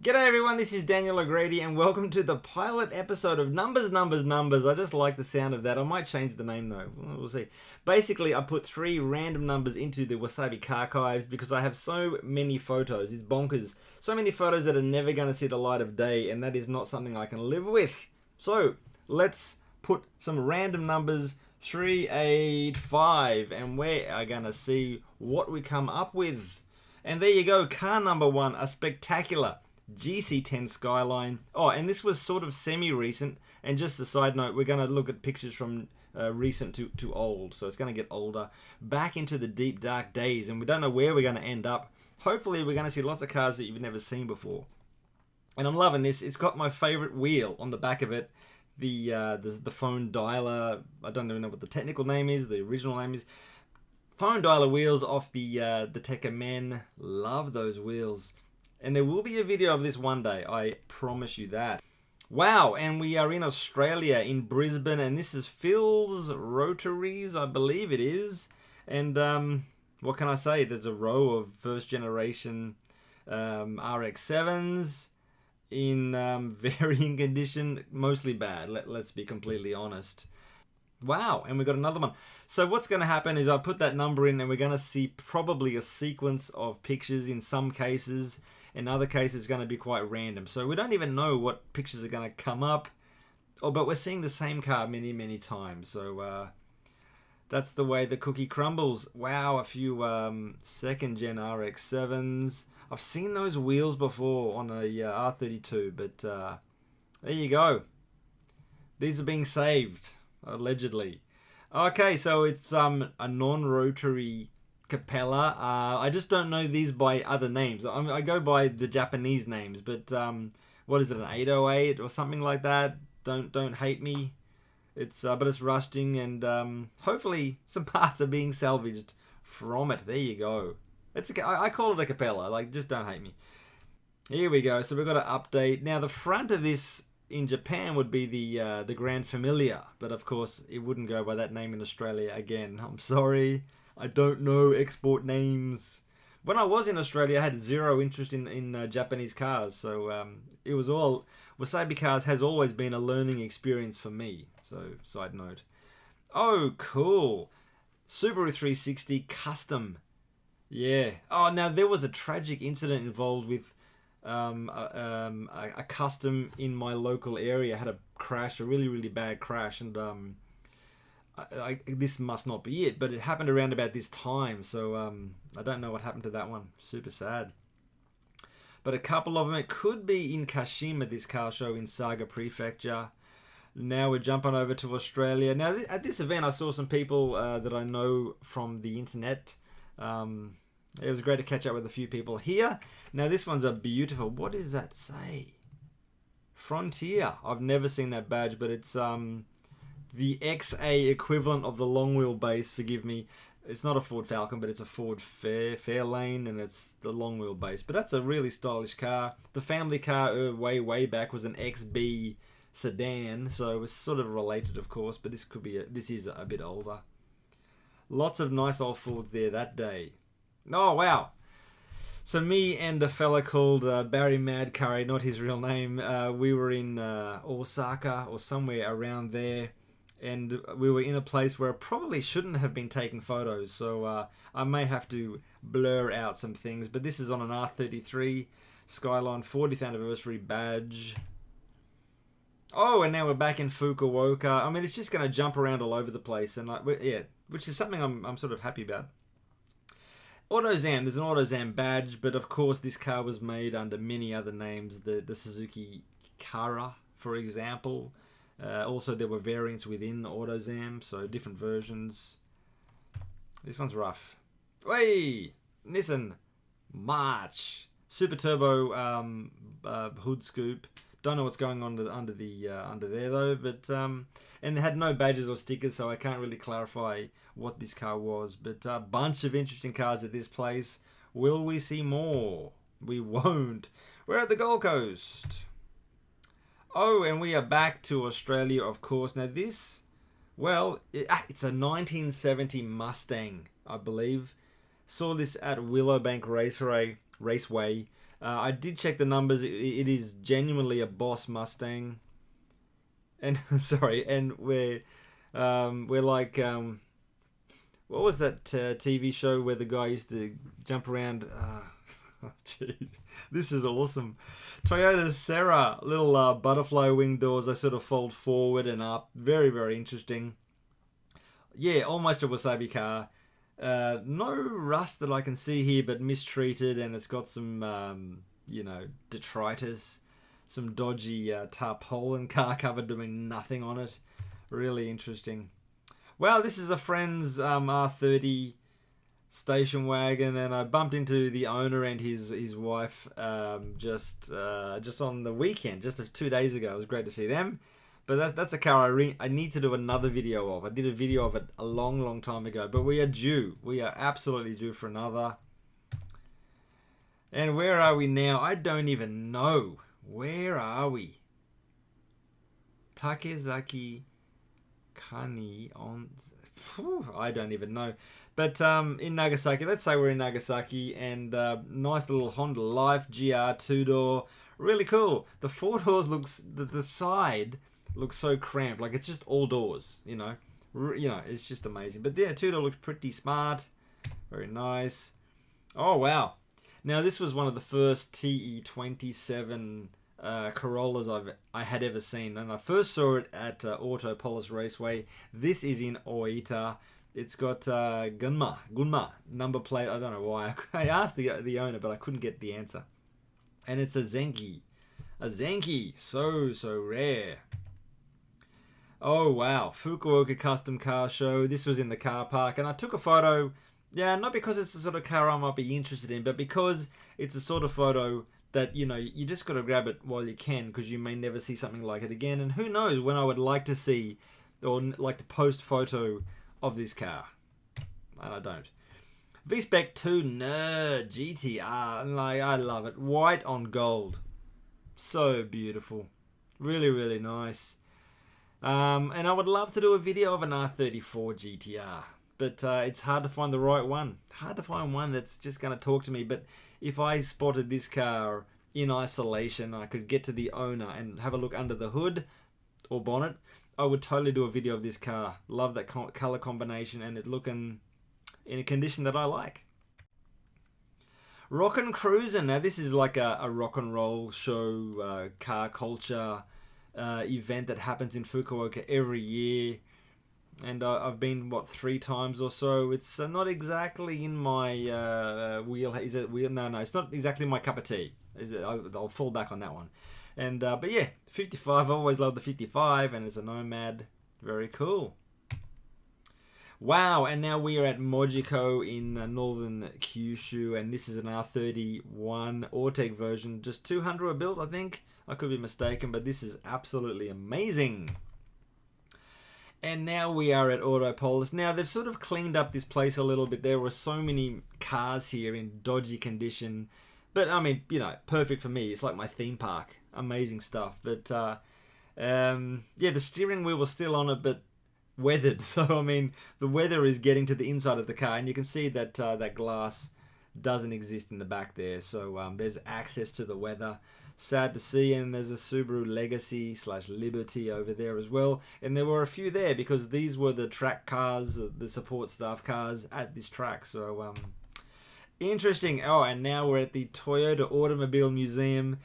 G'day everyone, this is Daniel O'Grady and welcome to the pilot episode of Numbers. I just like the sound of that. I might change the name though, we'll see. Basically, I put 3 random numbers into the WasabiCars archives because I have so many photos. It's bonkers. So many photos that are never going to see the light of day, and that is not something I can live with. So, let's put some random numbers, 3, 8, 5, and we are going to see what we come up with. And there you go, car number 1, a spectacular GC10 Skyline. Oh, and this was sort of semi-recent. And just a side note, we're going to look at pictures from recent to old. So it's going to get older. Back into the deep, dark days. And we don't know where we're going to end up. Hopefully, we're going to see lots of cars that you've never seen before. And I'm loving this. It's got my favorite wheel on the back of it. The phone dialer. I don't even know what the technical name is. The original name is. Phone dialer wheels off the Tekka Men. Love those wheels. And there will be a video of this one day, I promise you that. Wow, and we are in Australia, in Brisbane, and this is Phil's Rotaries, I believe it is. And what can I say? There's a row of first generation RX-7s in varying condition, mostly bad, let's be completely honest. Wow, and we got another one. So what's going to happen is I put that number in and we're going to see probably a sequence of pictures in some cases. In other cases, it's going to be quite random. So we don't even know what pictures are going to come up. Oh, but we're seeing the same car many, many times. So that's the way the cookie crumbles. Wow, a few second-gen RX-7s. I've seen those wheels before on a R32, but there you go. These are being saved, allegedly. Okay, so it's a non-rotary Capella. I just don't know these by other names. I go by the Japanese names, but what is it, an 808 or something like that? Don't hate me. It's but it's rusting, and hopefully some parts are being salvaged from it. There you go. I call it a Capella. Like, just don't hate me. Here we go. So we've got an update now. The front of this in Japan would be the Grand Familia, but of course it wouldn't go by that name in Australia again. I'm sorry. I don't know export names. When I was in Australia, I had zero interest in Japanese cars. So it was all... WasabiCars has always been a learning experience for me. So, side note. Oh, cool. Subaru 360 Custom. Yeah. Oh, now there was a tragic incident involved with a Custom in my local area. Had a crash, a really, really bad crash. And... this must not be it, but it happened around about this time, so I don't know what happened to that one. Super sad. But a couple of them, it could be in Kashima, this car show in Saga Prefecture. Now we're jumping over to Australia. Now at this event I saw some people that I know from the internet. It was great to catch up with a few people here. Now this one's a beautiful, what does that say? Frontier. I've never seen that badge, but it's the XA equivalent of the long wheelbase, forgive me. It's not a Ford Falcon, but it's a Ford Fairlane, and it's the long wheelbase. But that's a really stylish car. The family car way back was an XB sedan, so it was sort of related, of course, but this is a bit older. Lots of nice old Fords there that day. Oh, wow. So me and a fella called Barry Madcurry, not his real name, we were in Osaka or somewhere around there. And we were in a place where I probably shouldn't have been taking photos, so I may have to blur out some things. But this is on an R33 Skyline 40th anniversary badge. Oh, and now we're back in Fukuoka. I mean, it's just going to jump around all over the place, and yeah, which is something I'm sort of happy about. AutoZam, there's an AutoZam badge, but of course this car was made under many other names. The Suzuki Kara, for example. Also, there were variants within AutoZam, so different versions. This one's rough. Hey, Nissan March Super Turbo hood scoop. Don't know what's going on under there though, but and it had no badges or stickers, so I can't really clarify what this car was. But a bunch of interesting cars at this place. Will we see more? We won't. We're at the Gold Coast. Oh, and we are back to Australia, of course. Now this, well, it's a 1970 Mustang, I believe. Saw this at Willowbank Raceway. I did check the numbers. It is genuinely a Boss Mustang. And sorry, and we're like what was that TV show where the guy used to jump around? Oh, jeez, this is awesome. Toyota Serra, little butterfly wing doors. They sort of fold forward and up. Very, very interesting. Yeah, almost a Wasabi car. No rust that I can see here, but mistreated, and it's got some, detritus, some dodgy tarpaulin car cover doing nothing on it. Really interesting. Well, this is a friend's R30 station wagon, and I bumped into the owner and his wife just on the weekend, just 2 days ago. It was great to see them. But that's a car I need to do another video of. I did a video of it a long, long time ago. But we are due. We are absolutely due for another. And where are we now? I don't even know. Where are we? Takezaki Kani on... I don't even know. But in Nagasaki, let's say we're in Nagasaki, and nice little Honda Life GR 2-door. Really cool. The 4 doors looks... The side... looks so cramped, like it's just all doors, it's just amazing. But yeah, 2-door looks pretty smart, very nice. Oh wow! Now this was one of the first TE27 Corollas I had ever seen, and I first saw it at Autopolis Raceway. This is in Oita. It's got Gunma number plate. I don't know why. I asked the owner, but I couldn't get the answer. And it's a Zenki, so rare. Oh wow, Fukuoka Custom Car Show. This was in the car park, and I took a photo. Yeah, not because it's the sort of car I might be interested in, but because it's a sort of photo that, you just got to grab it while you can, because you may never see something like it again. And who knows when I would like to see or like to post photo of this car. And I don't. V-Spec 2 Nerd GTR. Like, I love it. White on gold. So beautiful. Really, really nice. And I would love to do a video of an R34 GTR, but it's hard to find the right one. Hard to find one that's just going to talk to me. But if I spotted this car in isolation, I could get to the owner and have a look under the hood or bonnet, I would totally do a video of this car. Love that color combination, and it looking in a condition that I like. Rockin' Cruisin'. Now this is like a rock and roll show, car culture event that happens in Fukuoka every year, and I've been 3 times or so. It's not exactly in my wheel. Is it wheel? No, it's not exactly my cup of tea. I'll fall back on that one. And but yeah, 55. I always love the 55, and it's a Nomad. Very cool. Wow, and now we are at Mojiko in northern Kyushu, and this is an R31 Ortec version. Just 200 were built, I think. I could be mistaken, but this is absolutely amazing. And now we are at Autopolis. Now, they've sort of cleaned up this place a little bit. There were so many cars here in dodgy condition. But, I mean, perfect for me. It's like my theme park. Amazing stuff. But, yeah, the steering wheel was still on it, but weathered. So, I mean, the weather is getting to the inside of the car. And you can see that that glass doesn't exist in the back there. So, there's access to the weather. Sad to see, and there's a Subaru Legacy / Liberty over there as well. And there were a few there because these were the track cars, the support staff cars at this track. So, interesting. Oh, and now we're at the Toyota Automobile Museum,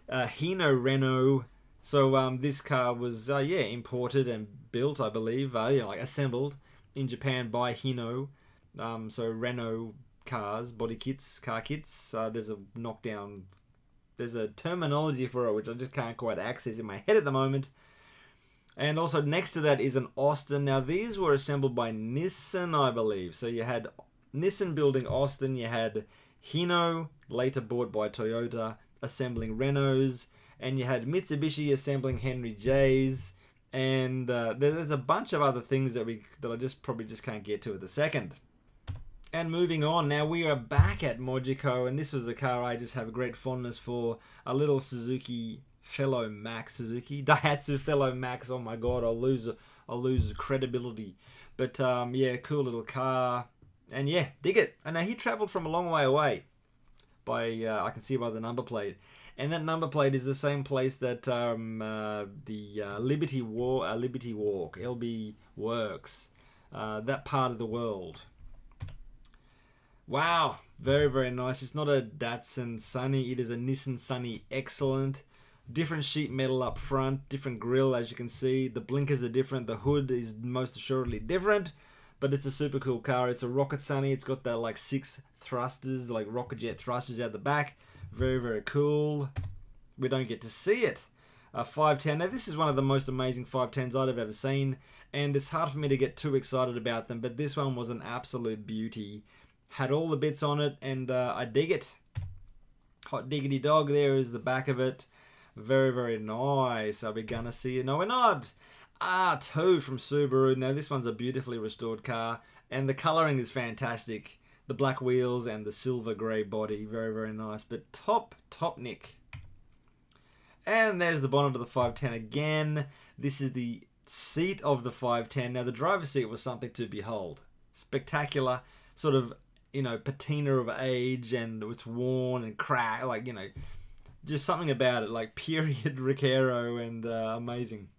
Hino Renault. So, this car was, imported and built, I believe, assembled in Japan by Hino. So, Renault cars, body kits, car kits. There's a knockdown... There's a terminology for it which I just can't quite access in my head at the moment. And also next to that is an Austin. Now these were assembled by Nissan, I believe. So you had Nissan building Austin. You had Hino, later bought by Toyota, assembling Renaults. And you had Mitsubishi assembling Henry J's. And there's a bunch of other things that I probably just can't get to at the second. And moving on, now we are back at Mojiko, and this was a car I just have a great fondness for. A little Daihatsu Fellow Max. Oh my god, I'll lose credibility. But yeah, cool little car. And yeah, dig it. And now he travelled from a long way away. by I can see by the number plate. And that number plate is the same place that the Liberty Walk, LB works. That part of the world. Wow, very, very nice. It's not a Datsun Sunny. It is a Nissan Sunny Excellent. Different sheet metal up front, different grille as you can see. The blinkers are different. The hood is most assuredly different. But it's a super cool car. It's a Rocket Sunny. It's got that like 6 thrusters, like rocket jet thrusters out the back. Very, very cool. We don't get to see it. 510. Now, this is one of the most amazing 510s I've ever seen. And it's hard for me to get too excited about them. But this one was an absolute beauty. Had all the bits on it. And I dig it. Hot diggity dog. There is the back of it. Very, very nice. Are we going to see it? No, we're not. R2 from Subaru. Now, this one's a beautifully restored car. And the colouring is fantastic. The black wheels and the silver grey body. Very, very nice. But top nick. And there's the bonnet of the 510 again. This is the seat of the 510. Now, the driver's seat was something to behold. Spectacular. Sort of, you know, patina of age. And it's worn and cracked. Like, you know, just something about it. Like, period Recaro and amazing.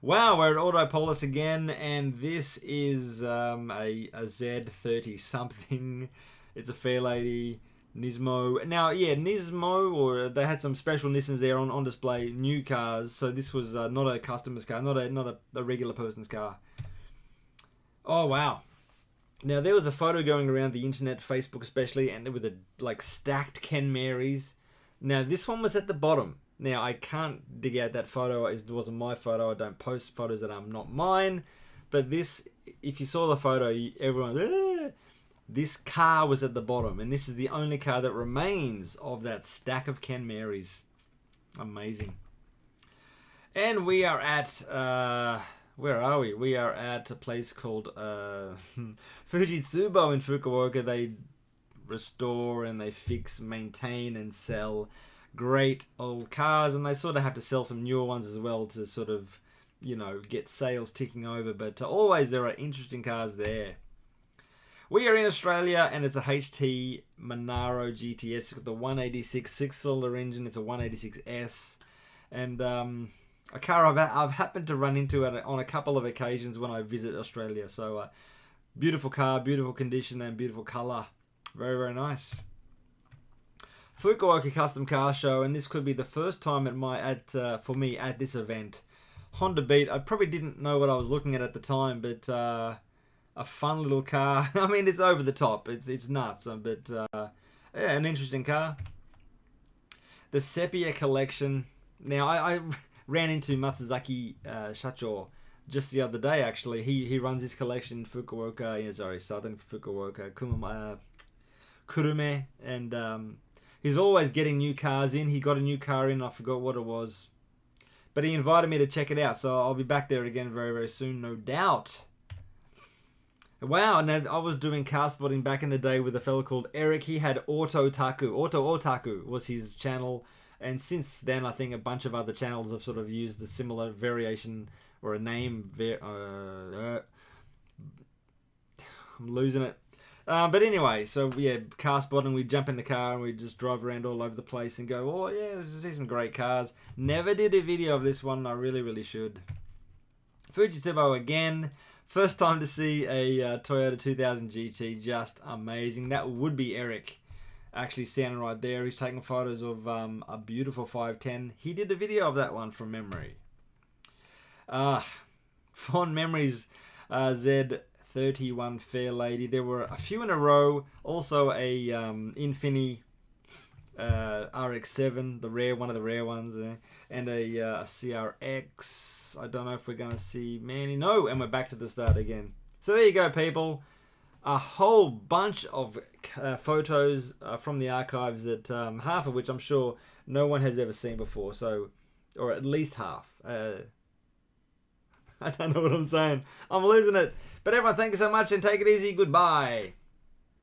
Wow, we're at Autopolis again, and this is a Z30 something. It's a Fairlady Nismo. Now, yeah, Nismo, or they had some special Nissans there on display, new cars. So this was not a customer's car, not a regular person's car. Oh wow! Now there was a photo going around the internet, Facebook especially, and with a like stacked Ken Marys. Now this one was at the bottom. Now, I can't dig out that photo. It wasn't my photo. I don't post photos that are not mine. But this, if you saw the photo, everyone, this car was at the bottom. And this is the only car that remains of that stack of Ken Marys. Amazing. And we are at, where are we? We are at a place called Fujitsubo in Fukuoka. They restore and they fix, maintain and sell great old cars, and they sort of have to sell some newer ones as well to sort of, you know, get sales ticking over, but always there are interesting cars there. We are in Australia, and it's a HT Monaro GTS. It's got the 186 6-cylinder engine. It's a 186S, and a car I've happened to run into on a couple of occasions when I visit Australia. So beautiful car, beautiful condition, and beautiful colour. Very, very nice. Fukuoka Custom Car Show, and this could be the first time for me at this event. Honda Beat. I probably didn't know what I was looking at the time, but a fun little car. I mean, it's over the top. It's nuts, but yeah, an interesting car. The Sepia collection. Now, I ran into Matsuzaki Shacho just the other day. Actually, he runs his collection in Fukuoka. Yeah, sorry, southern Fukuoka, Kurume, and he's always getting new cars in. He got a new car in. I forgot what it was. But he invited me to check it out. So I'll be back there again very, very soon, no doubt. Wow. Now, I was doing car spotting back in the day with a fellow called Eric. He had Auto Otaku was his channel. And since then, I think a bunch of other channels have sort of used the similar variation or a name. I'm losing it. But anyway, so yeah, car spotting, we jump in the car and we just drive around all over the place and go, oh yeah, there's see some great cars. Never did a video of this one, I really, really should. Fujitsubo again, first time to see a Toyota 2000 GT, just amazing. That would be Eric, actually standing right there. He's taking photos of a beautiful 510. He did a video of that one from memory. Fond memories, Z31 Fairlady. There were a few in a row. Also a Infini RX-7, one of the rare ones, and a CRX. I don't know if we're going to see many. No, and we're back to the start again. So there you go, people. A whole bunch of photos from the archives that half of which I'm sure no one has ever seen before. So, or at least half. I don't know what I'm saying. I'm losing it. But everyone, thank you so much and take it easy. Goodbye.